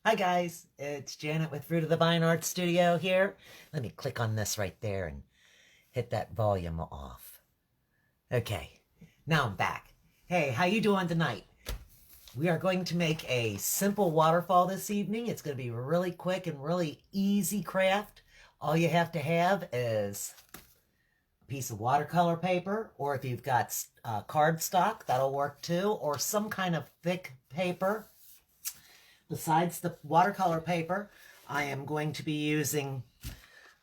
Hi guys, it's Janet with Fruit of the Vine Art Studio here. Let me click on this right there and hit that volume off. Okay, now I'm back. Hey, how you doing tonight? We are going to make a simple waterfall this evening. It's going to be really quick and really easy craft. All you have to have is a piece of watercolor paper, or if you've got cardstock, that'll work too, or some kind of thick paper. Besides the watercolor paper, I am going to be using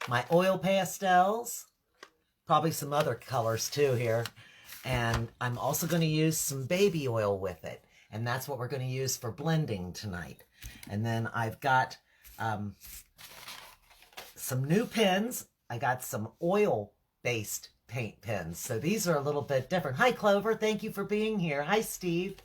my oil pastels, probably some other colors too here, and I'm also going to use some baby oil with it, and that's what we're going to use for blending tonight. And then I've got some new pens. I got some oil-based paint pens, so these are a little bit different. Hi, Clover. Thank you for being here. Hi, Steve.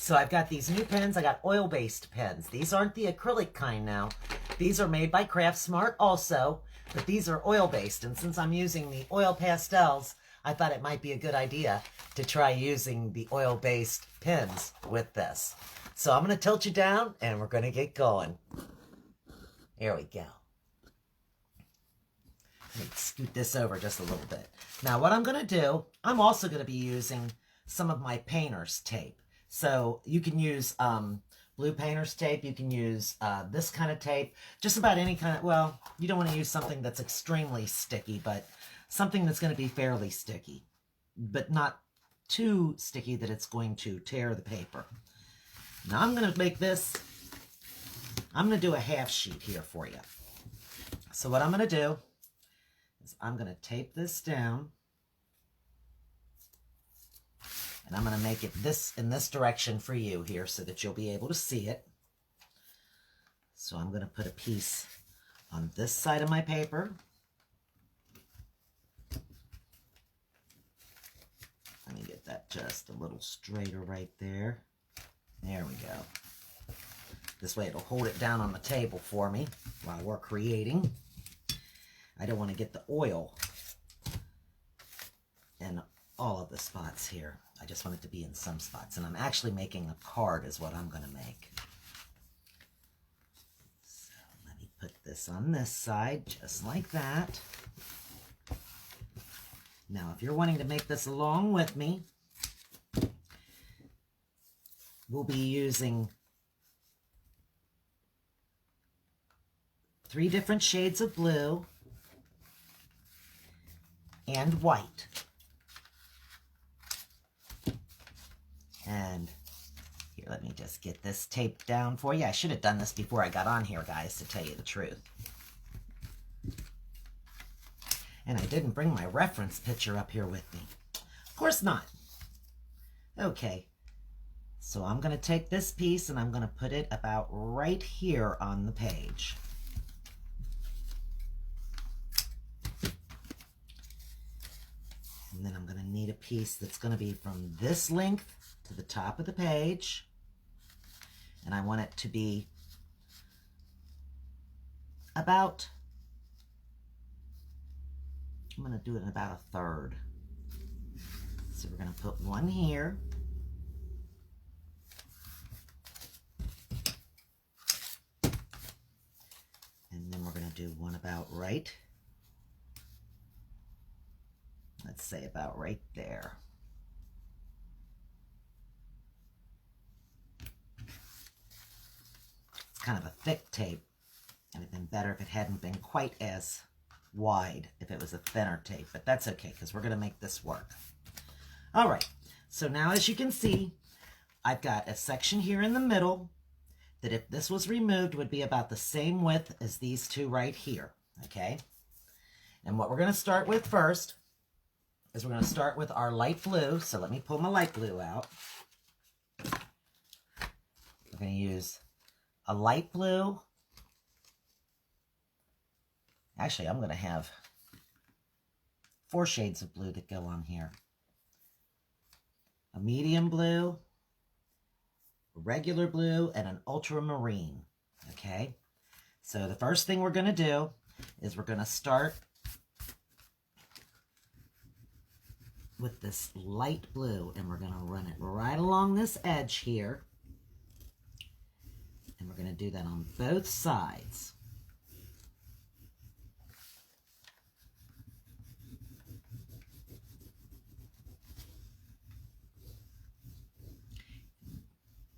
So I've got these new pens. I got oil-based pens. These aren't the acrylic kind now. These are made by Craft Smart also, but these are oil-based. And since I'm using the oil pastels, I thought it might be a good idea to try using the oil-based pens with this. So I'm going to tilt you down and we're going to get going. There we go. Let me scoot this over just a little bit. Now what I'm going to do, I'm also going to be using some of my painter's tape. So you can use blue painter's tape. You can use this kind of tape. Just about any kind of, well, you don't want to use something that's extremely sticky, but something that's going to be fairly sticky, but not too sticky that it's going to tear the paper. Now I'm going to make this, I'm going to do a half sheet here for you. So what I'm going to do is I'm going to tape this down. And I'm going to make it in this direction for you here so that you'll be able to see it. So I'm going to put a piece on this side of my paper. Let me get that just a little straighter right there. There we go. This way it'll hold it down on the table for me while we're creating. I don't want to get the oil in all of the spots here. I just want it to be in some spots. And I'm actually making a card is what I'm going to make. So let me put this on this side just like that. Now if you're wanting to make this along with me, we'll be using 3 different shades of blue and white. And here, let me just get this taped down for you. I should have done this before I got on here, guys, to tell you the truth. And I didn't bring my reference picture up here with me. Of course not. Okay, so I'm going to take this piece and I'm going to put it about right here on the page. And then I'm going to need a piece that's going to be from this length to the top of the page, and I want it to be about, I'm going to do it in about 1/3. So we're going to put one here, and then we're going to do one about right, let's say about right there. Kind of a thick tape, and it'd been better if it hadn't been quite as wide if it was a thinner tape, but that's okay because we're going to make this work. All right, so now as you can see, I've got a section here in the middle that if this was removed would be about the same width as these two right here, okay? And what we're going to start with first is we're going to start with our light blue. So let me pull my light blue out. We're going to use a light blue. Actually, I'm going to have 4 shades of blue that go on here. A medium blue, a regular blue, and an ultramarine. Okay? So the first thing we're going to do is we're going to start with this light blue, and we're going to run it right along this edge here. And we're going to do that on both sides.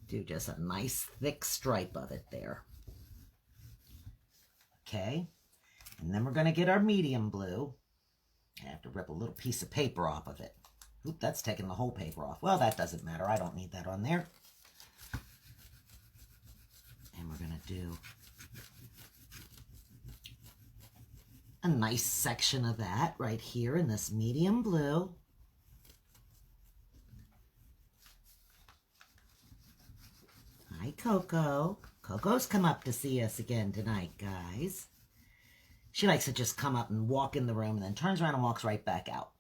Do just a nice thick stripe of it there. Okay, and then we're going to get our medium blue. I have to rip a little piece of paper off of it. Oop, that's taking the whole paper off. Well, that doesn't matter. I don't need that on there. And we're going to do a nice section of that right here in this medium blue. Hi, Coco. Coco's come up to see us again tonight, guys. She likes to just come up and walk in the room and then turns around and walks right back out.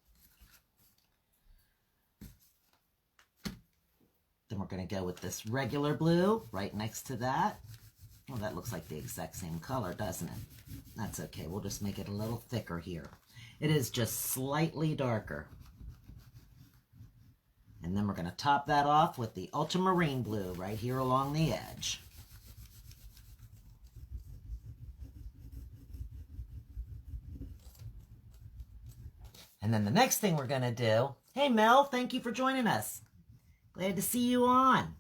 Then we're going to go with this regular blue right next to that. Well, that looks like the exact same color, doesn't it? That's okay. We'll just make it a little thicker here. It is just slightly darker. And then we're going to top that off with the ultramarine blue right here along the edge. And then the next thing we're going to do, hey Mel, thank you for joining us. Glad to see you on.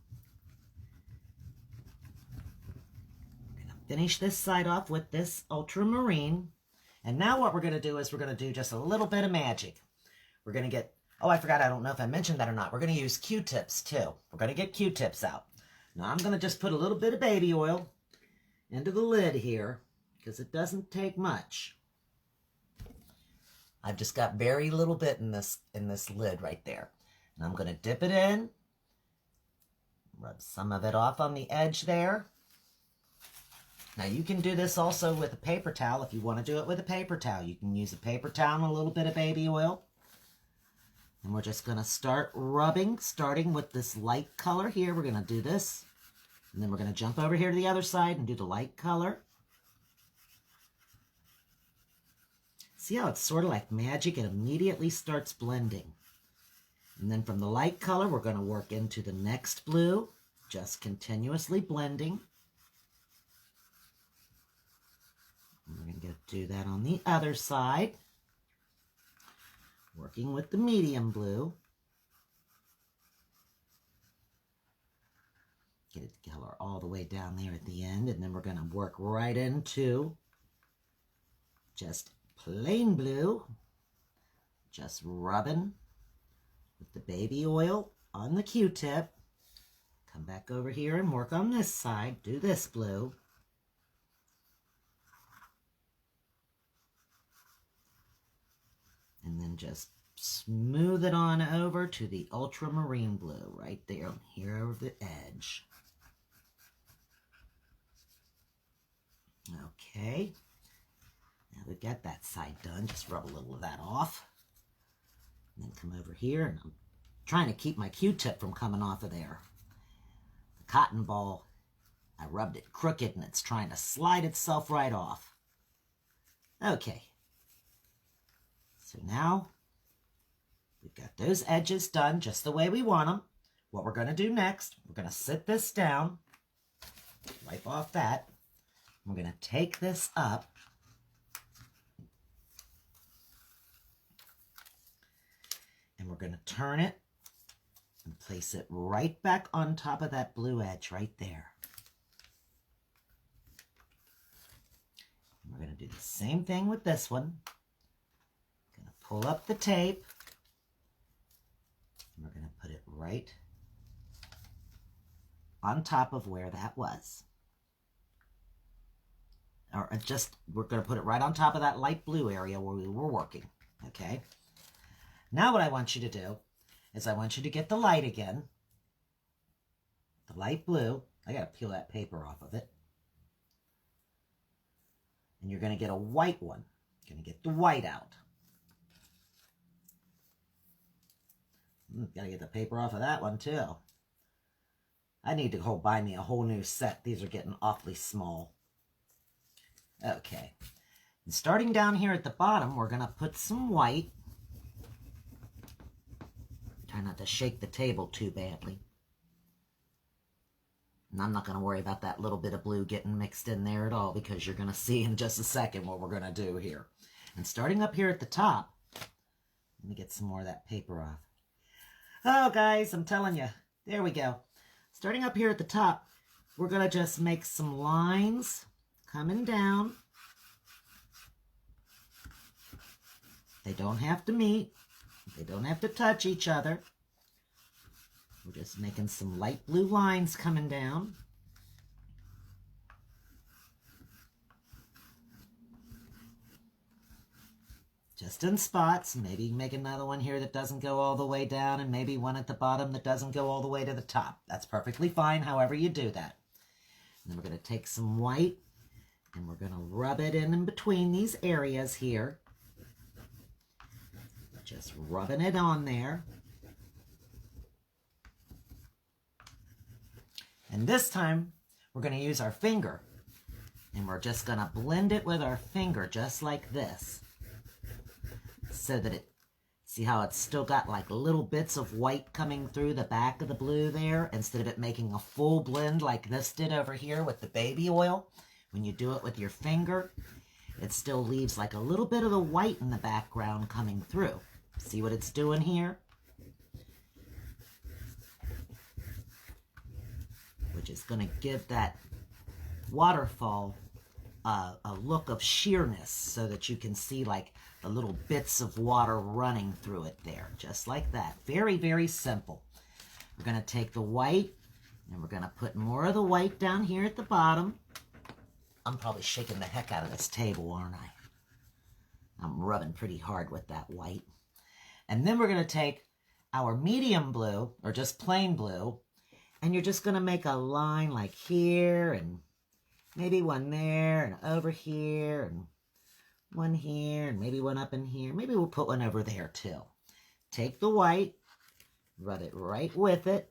We're going to finish this side off with this ultramarine. And now what we're going to do is we're going to do just a little bit of magic. We're going to get, oh, I forgot, I don't know if I mentioned that or not. We're going to use Q-tips too. We're going to get Q-tips out. Now I'm going to just put a little bit of baby oil into the lid here because it doesn't take much. I've just got very little bit in this lid right there. And I'm going to dip it in. Rub some of it off on the edge there. Now you can do this also with a paper towel. If you want to do it with a paper towel, you can use a paper towel and a little bit of baby oil. And we're just going to start rubbing, starting with this light color here. We're going to do this. And then we're going to jump over here to the other side and do the light color. See how it's sort of like magic? It immediately starts blending. And then from the light color, we're going to work into the next blue, just continuously blending. And we're going to do that on the other side, working with the medium blue. Get it the color all the way down there at the end, and then we're going to work right into just plain blue, just rubbing with the baby oil on the Q-tip. Come back over here and work on this side. Do this blue. And then just smooth it on over to the ultramarine blue right there, here over the edge. Okay. Now we've got that side done. Just rub a little of that off. And then come over here, and I'm trying to keep my Q-tip from coming off of there. The cotton ball, I rubbed it crooked, and it's trying to slide itself right off. Okay. So now we've got those edges done just the way we want them. What we're going to do next, we're going to sit this down, wipe off that. We're going to take this up. And we're going to turn it and place it right back on top of that blue edge right there. And we're going to do the same thing with this one. Going to pull up the tape. And we're going to put it right on top of where that was. Or just, we're going to put it right on top of that light blue area where we were working. Okay? Now what I want you to do is I want you to get the light again. The light blue. I got to peel that paper off of it. And you're going to get a white one. You're going to get the white out. Got to get the paper off of that one too. I need to go buy me a whole new set. These are getting awfully small. Okay. And starting down here at the bottom, we're going to put some white. Try not to shake the table too badly. And I'm not going to worry about that little bit of blue getting mixed in there at all, because you're going to see in just a second what we're going to do here. And starting up here at the top, let me get some more of that paper off. Oh, guys, I'm telling you. There we go. Starting up here at the top, we're going to just make some lines coming down. They don't have to meet. They don't have to touch each other. We're just making some light blue lines coming down. Just in spots. Maybe make another one here that doesn't go all the way down, and maybe one at the bottom that doesn't go all the way to the top. That's perfectly fine, however you do that. And then we're going to take some white, and we're going to rub it in between these areas here. Just rubbing it on there. And this time, we're going to use our finger. And we're just going to blend it with our finger, just like this. So that it, see how it's still got like little bits of white coming through the back of the blue there, instead of it making a full blend like this did over here with the baby oil. When you do it with your finger, it still leaves like a little bit of the white in the background coming through. See what it's doing here? Which is going to give that waterfall a look of sheerness, so that you can see like the little bits of water running through it there, just like that. Very, very simple. We're going to take the white, and we're going to put more of the white down here at the bottom. I'm probably shaking the heck out of this table, aren't I? I'm rubbing pretty hard with that white. And then we're going to take our medium blue, or just plain blue, and you're just going to make a line like here, and maybe one there, and over here, and one here, and maybe one up in here. Maybe we'll put one over there too. Take the white, rub it right with it.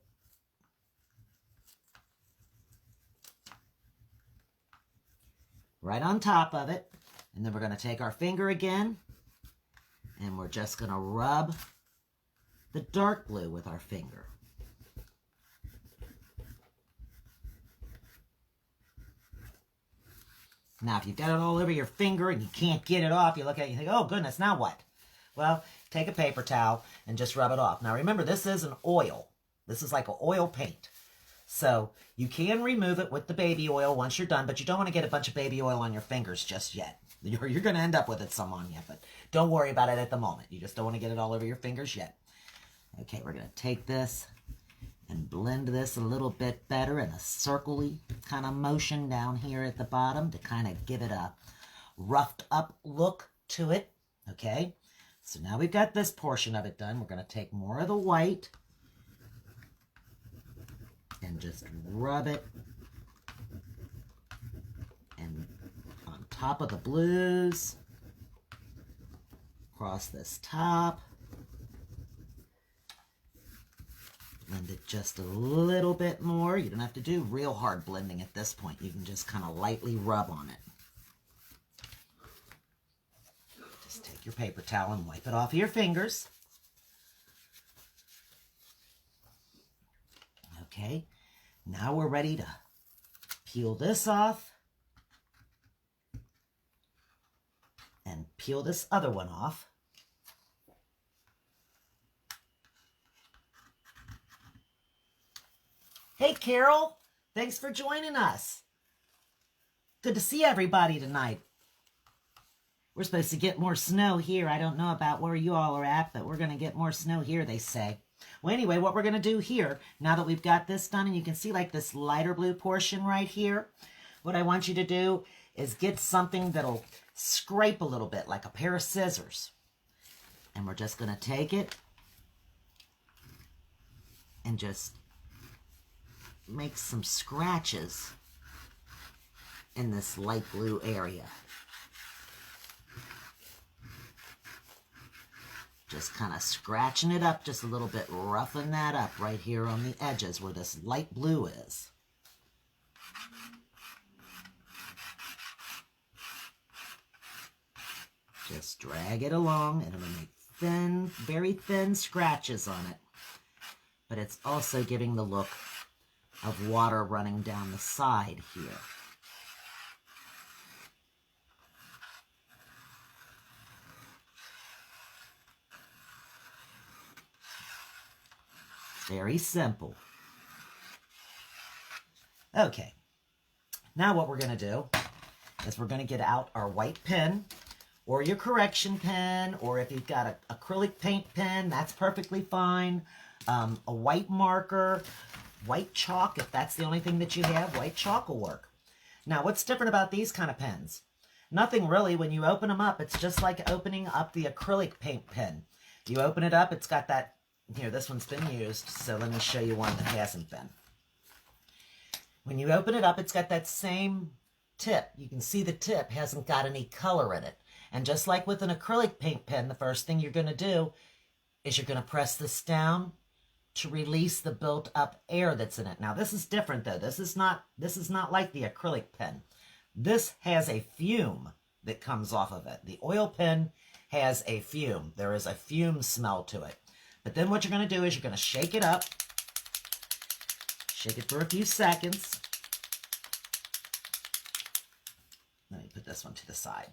Right on top of it. And then we're going to take our finger again, and we're just going to rub the dark blue with our finger. Now, if you've got it all over your finger and you can't get it off, you look at it and you think, oh, goodness, now what? Well, take a paper towel and just rub it off. Now, remember, this is an oil. This is like an oil paint. So you can remove it with the baby oil once you're done, but you don't want to get a bunch of baby oil on your fingers just yet. You're going to end up with it some on you, but don't worry about it at the moment. You just don't want to get it all over your fingers yet. Okay, we're going to take this and blend this a little bit better in a circle-y kind of motion down here at the bottom to kind of give it a roughed up look to it. Okay, so now we've got this portion of it done. We're going to take more of the white and just rub it and on top of the blues, across this top. Blend it just a little bit more. You don't have to do real hard blending at this point. You can just kind of lightly rub on it. Just take your paper towel and wipe it off of your fingers. Okay, now we're ready to peel this off and peel this other one off. Hey, Carol, thanks for joining us. Good to see everybody tonight. We're supposed to get more snow here. I don't know about where you all are at, but we're going to get more snow here, they say. Well, anyway, what we're going to do here, now that we've got this done, and you can see like this lighter blue portion right here, what I want you to do is get something that'll scrape a little bit, like a pair of scissors. And we're just going to take it and just make some scratches in this light blue area. Just kind of scratching it up just a little bit, roughing that up right here on the edges where this light blue is. Just drag it along, and it'll make thin, very thin scratches on it. But it's also giving the look of water running down the side here. Very simple. Okay, now what we're going to do is we're going to get out our white pen or your correction pen, or if you've got an acrylic paint pen, that's perfectly fine. A white marker, white chalk, if that's the only thing that you have, white chalk will work. Now, what's different about these kind of pens? Nothing really. When you open them up, it's just like opening up the acrylic paint pen. You open it up, it's got that, here, this one's been used, so let me show you one that hasn't been. When you open it up, it's got that same tip. You can see the tip hasn't got any color in it. And just like with an acrylic paint pen, the first thing you're going to do is you're going to press this down to release the built-up air that's in it. Now, this is different, though. This is not like the acrylic pen. This has a fume that comes off of it. The oil pen has a fume. There is a fume smell to it. But then what you're going to do is you're going to shake it up. Shake it for a few seconds. Let me put this one to the side.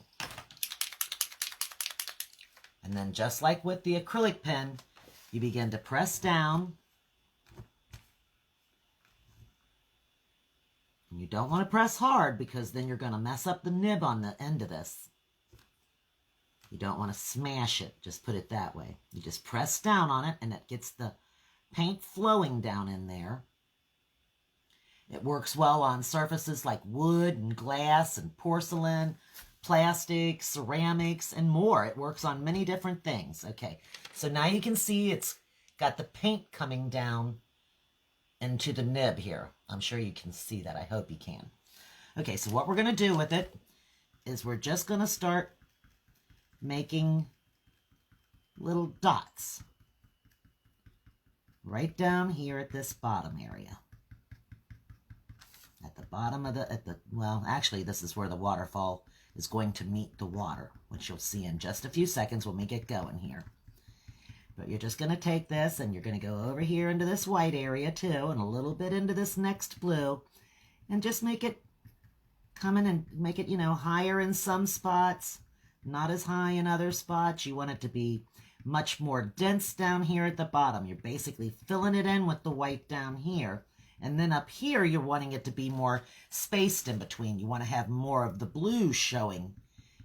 And then just like with the acrylic pen, you begin to press down. And you don't want to press hard because then you're going to mess up the nib on the end of this. You don't want to smash it, just put it that way. You just press down on it and it gets the paint flowing down in there. It works well on surfaces like wood and glass and porcelain, plastic, ceramics, and more. It works on many different things. Okay, so now you can see it's got the paint coming down into the nib here. I'm sure you can see that. I hope you can. Okay, so what we're going to do with it is we're just going to start making little dots right down here at this bottom area. At the bottom of well, actually, this is where the waterfall is going to meet the water, which you'll see in just a few seconds when we get going here. But you're just going to take this and you're going to go over here into this white area too, and a little bit into this next blue, and just make it come in and make it, you know, higher in some spots, not as high in other spots. You want it to be much more dense down here at the bottom. You're basically filling it in with the white down here. And then up here, you're wanting it to be more spaced in between. You want to have more of the blue showing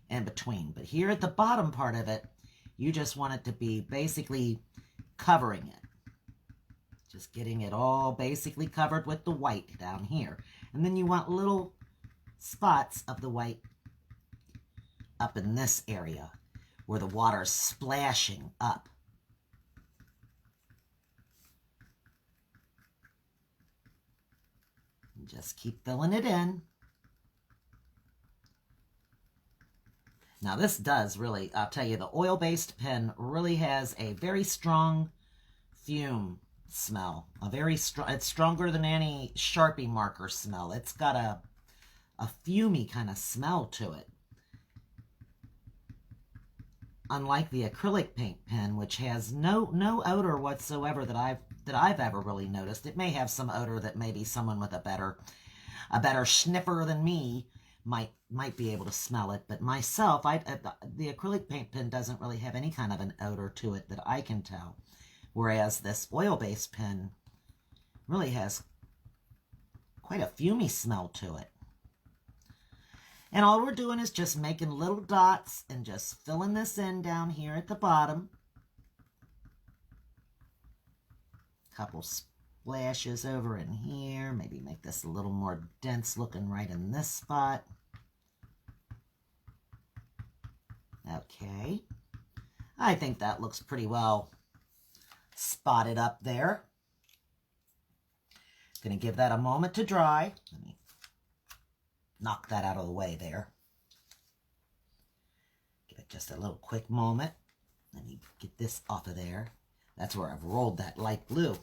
in between. But here at the bottom part of it, you just want it to be basically covering it. Just getting it all basically covered with the white down here. And then you want little spots of the white up in this area where the water's splashing up. Just keep filling it in. Now this does really, I'll tell you, the oil-based pen really has a very strong fume smell. It's stronger than any Sharpie marker smell. It's got a fumey kind of smell to it. Unlike the acrylic paint pen, which has no odor whatsoever that I've ever really noticed. It may have some odor that maybe someone with a better sniffer than me might be able to smell it. But myself, the acrylic paint pen doesn't really have any kind of an odor to it that I can tell. Whereas this oil-based pen really has quite a fumey smell to it. And all we're doing is just making little dots and just filling this in down here at the bottom. Couple splashes over in here. Maybe make this a little more dense looking right in this spot. Okay. I think that looks pretty well spotted up there. Going to give that a moment to dry. Let me knock that out of the way there. Give it just a little quick moment. Let me get this off of there. That's where I've rolled that light blue.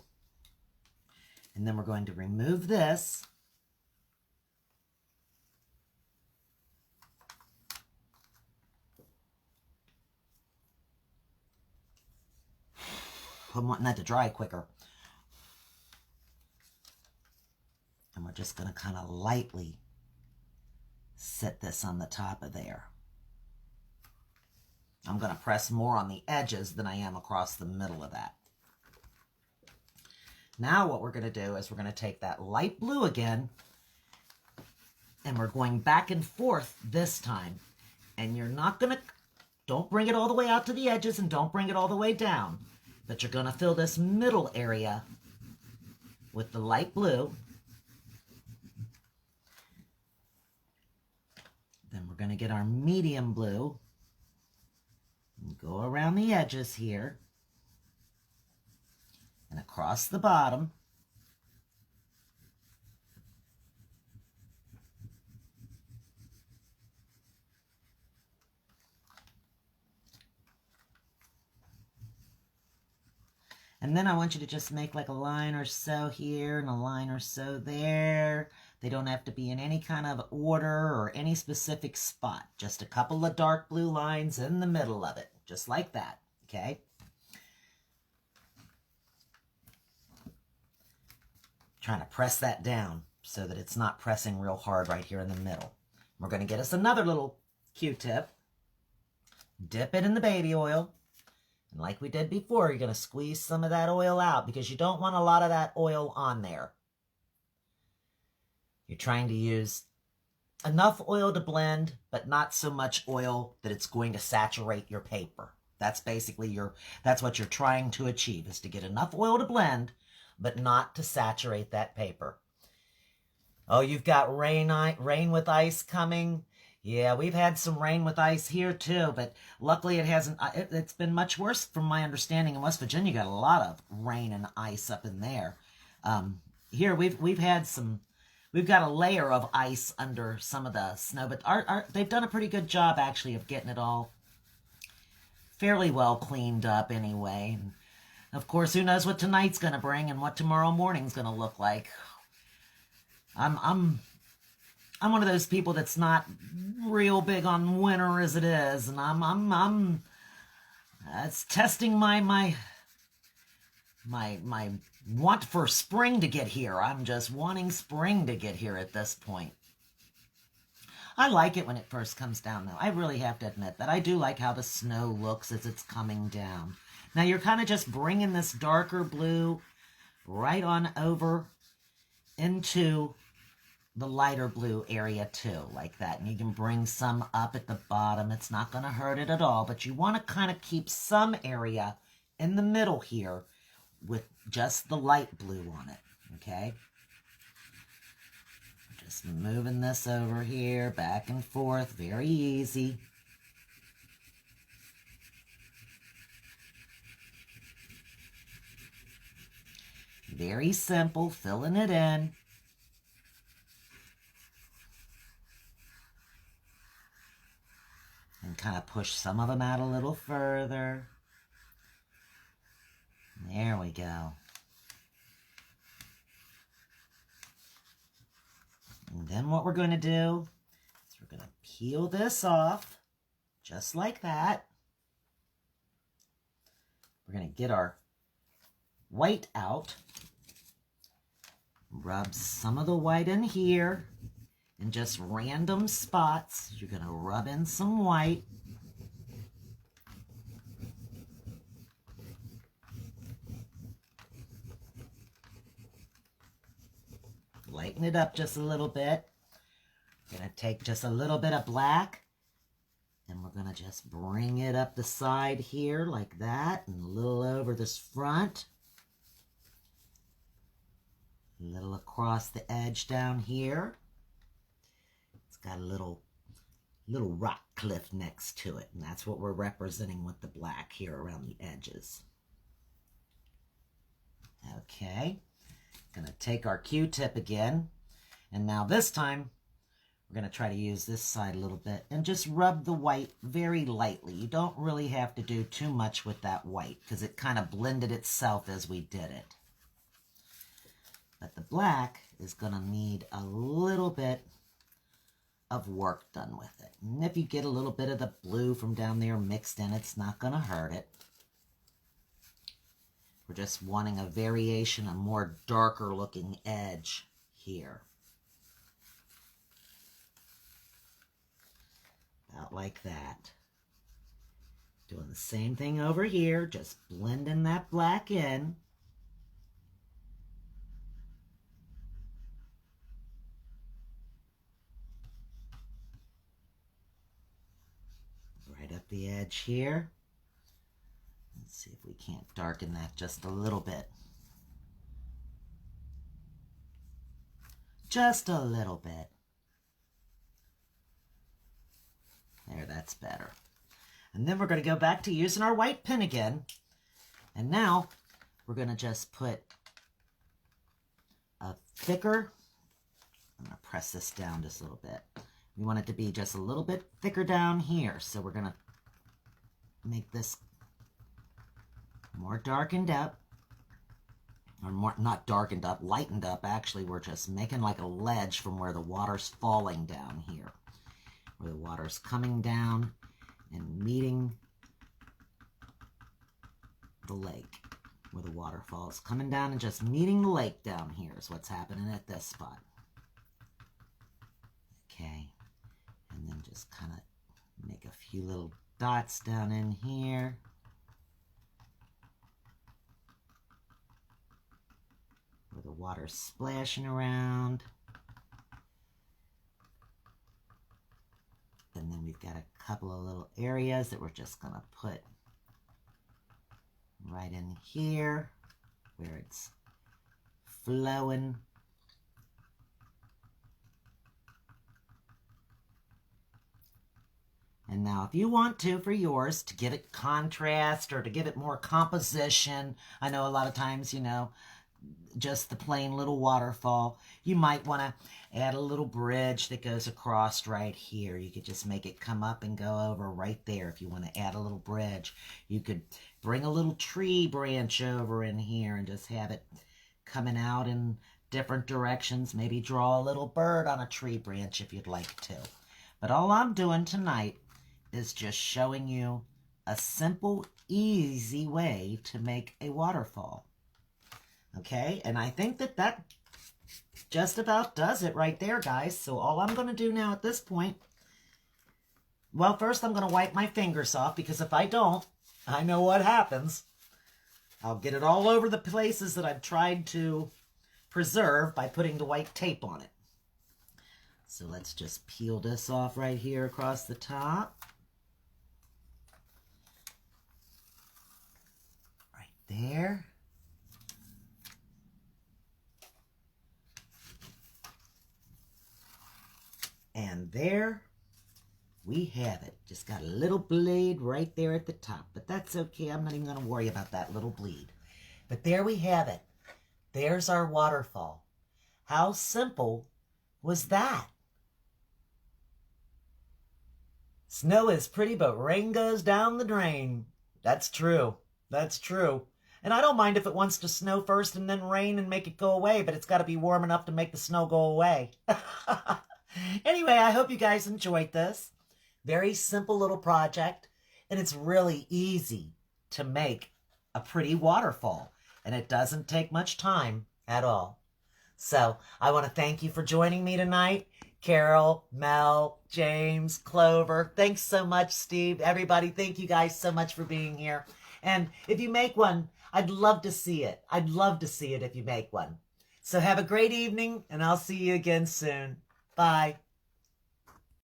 And then we're going to remove this. I'm wanting that to dry quicker. we're just going to kind of lightly set this on the top of there. I'm going to press more on the edges than I am across the middle of that. Now what we're going to do is we're going to take that light blue again, and we're going back and forth this time. And you're not going to, don't bring it all the way out to the edges and don't bring it all the way down. But you're going to fill this middle area with the light blue. Then we're going to get our medium blue and go around the edges here and across the bottom. And then I want you to just make like a line or so here and a line or so there. They don't have to be in any kind of order or any specific spot. Just a couple of dark blue lines in the middle of it, just like that, okay? Trying to press that down so that it's not pressing real hard right here in the middle. We're going to get us another little Q-tip. Dip it in the baby oil. And like we did before, you're going to squeeze some of that oil out because you don't want a lot of that oil on there. You're trying to use enough oil to blend, but not so much oil that it's going to saturate your paper. That's basically that's what you're trying to achieve, is to get enough oil to blend, but not to saturate that paper. Oh, you've got rain with ice coming. Yeah, we've had some rain with ice here too, but luckily it hasn't. It's been much worse from my understanding. In West Virginia, you got a lot of rain and ice up in there. Here we've had some. We've got a layer of ice under some of the snow, but they've done a pretty good job actually of getting it all fairly well cleaned up anyway. And of course, who knows what tonight's going to bring and what tomorrow morning's going to look like. I'm one of those people that's not real big on winter as it is, and I'm it's testing my want for spring to get here. I'm just wanting spring to get here at this point. I like it when it first comes down, though. I really have to admit that. I do like how the snow looks as it's coming down. Now you're kind of just bringing this darker blue right on over into the lighter blue area too, like that. And you can bring some up at the bottom. It's not going to hurt it at all, but you want to kind of keep some area in the middle here with just the light blue on it, okay? Just moving this over here, back and forth, very easy. Very simple, filling it in. And kind of push some of them out a little further. There we go. And then what we're going to do is we're going to peel this off, just like that. We're going to get our white out, rub some of the white in here, in just random spots. You're going to rub in some white. Lighten it up just a little bit. We're going to take just a little bit of black, and we're going to just bring it up the side here like that, and a little over this front. A little across the edge down here. It's got a little rock cliff next to it, and that's what we're representing with the black here around the edges. Okay. Gonna take our Q-tip again, and now this time we're gonna try to use this side a little bit and just rub the white very lightly. You don't really have to do too much with that white because it kind of blended itself as we did it. But the black is gonna need a little bit of work done with it. And if you get a little bit of the blue from down there mixed in, it's not gonna hurt it. We're just wanting a variation, a more darker looking edge here. About like that. Doing the same thing over here, just blending that black in. Right up the edge here. Let's see if we can't darken that just a little bit. Just a little bit. There, that's better. And then we're going to go back to using our white pen again. And now we're going to just put a thicker, I'm going to press this down just a little bit. We want it to be just a little bit thicker down here. So we're going to make this more darkened up. Or more, not darkened up, lightened up. Actually, we're just making like a ledge from where the water's falling down here. Where the water's coming down and meeting the lake. Where the waterfall is coming down and just meeting the lake down here is what's happening at this spot. Okay. And then just kind of make a few little dots down in here. Where the water's splashing around. And then we've got a couple of little areas that we're just going to put right in here where it's flowing. And now if you want to, for yours, to give it contrast or to give it more composition, I know a lot of times, you know, just the plain little waterfall, you might want to add a little bridge that goes across right here. You could just make it come up and go over right there if you want to add a little bridge. You could bring a little tree branch over in here and just have it coming out in different directions. Maybe draw a little bird on a tree branch if you'd like to. But all I'm doing tonight is just showing you a simple, easy way to make a waterfall. Okay, and I think that that just about does it right there, guys. So all I'm going to do now at this point, well, first I'm going to wipe my fingers off, because if I don't, I know what happens. I'll get it all over the places that I've tried to preserve by putting the white tape on it. So let's just peel this off right here across the top. Right there. And there we have it. Just got a little bleed right there at the top. But that's okay. I'm not even going to worry about that little bleed. But there we have it. There's our waterfall. How simple was that? Snow is pretty, but rain goes down the drain. That's true. That's true. And I don't mind if it wants to snow first and then rain and make it go away, but it's got to be warm enough to make the snow go away. Anyway, I hope you guys enjoyed this. Very simple little project, and it's really easy to make a pretty waterfall, and it doesn't take much time at all. So I want to thank you for joining me tonight. Carol, Mel, James, Clover. Thanks so much, Steve. Everybody, thank you guys so much for being here. And if you make one, I'd love to see it. I'd love to see it if you make one. So have a great evening, and I'll see you again soon. Bye.